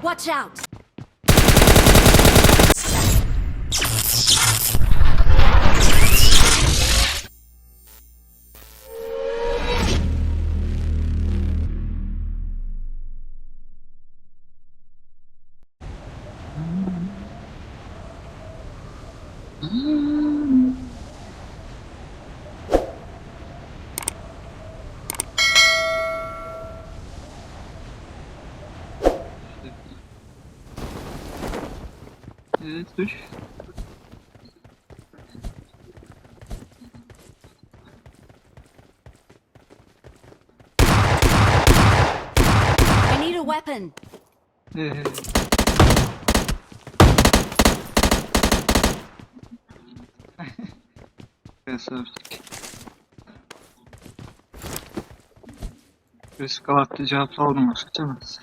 Watch out! Evet, düş. I need a weapon. Krasavчик. Riskatli cevap sordum açıkçası.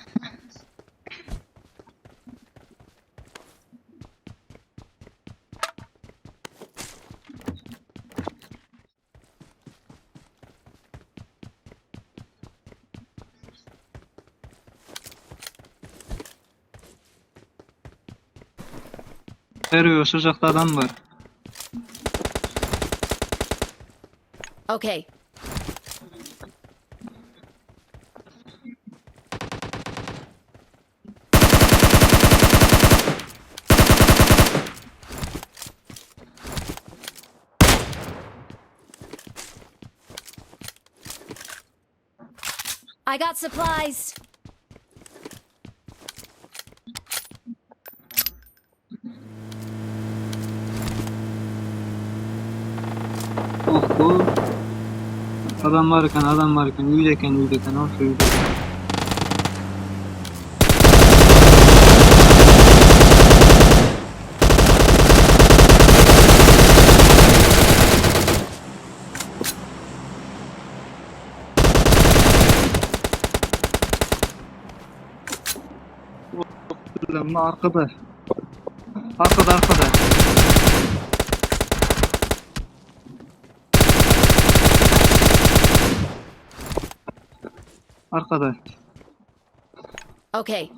Terör sıcakta adam var. Okay. I got supplies. Oh bu. Adam varken, yüydeken, o şöyle. Lan arkada. Arkada. Arkada. Okay.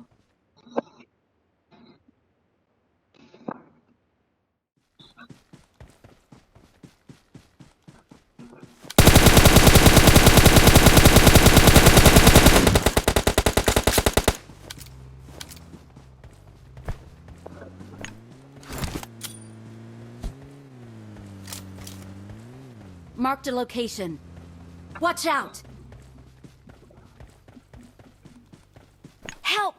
Marked a location. Watch out! Help!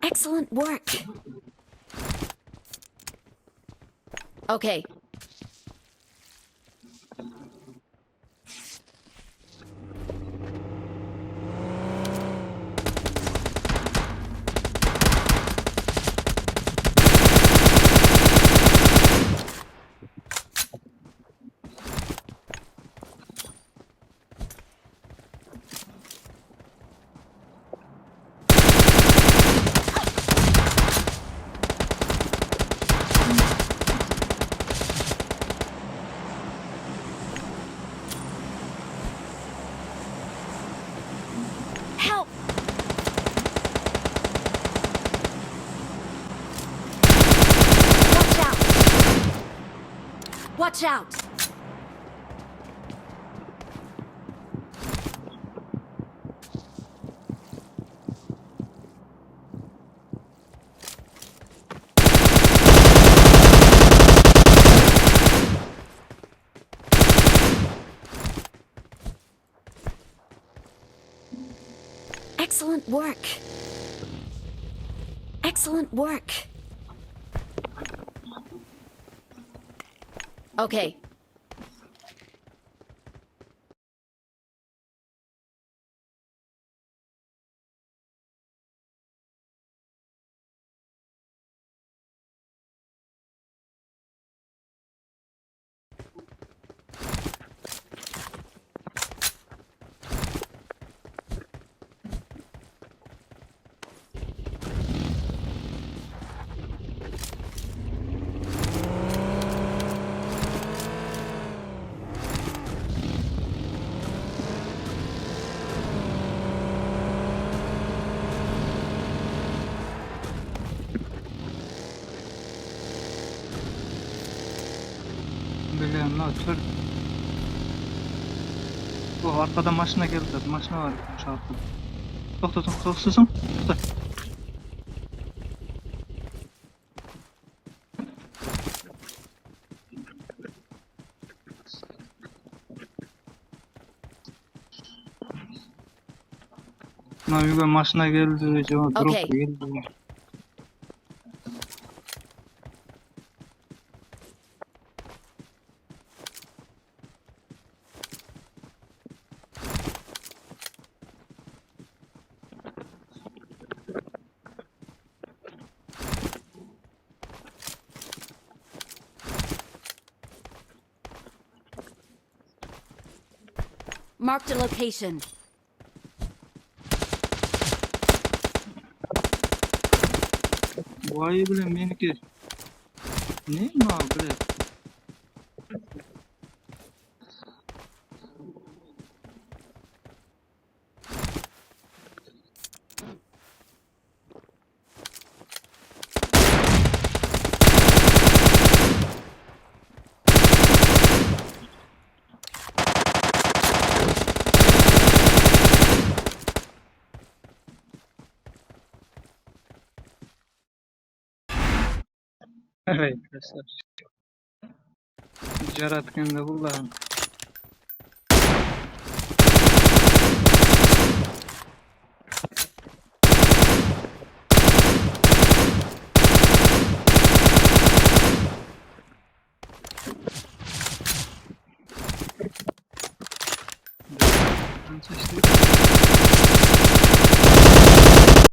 Excellent work. Okay. Help! Watch out! Watch out! Excellent work. Excellent work. Okay. Biliyorum lan tür. Bu arkadan maşına geldi. Maşına var şu arkada. Susun. Naviga maşına geldi. Cevap drop Okay. geldi. Marked a location. Bu ayı bile meniki. Ne mi abi? Evet arkadaşlar. Jaratken de buldum.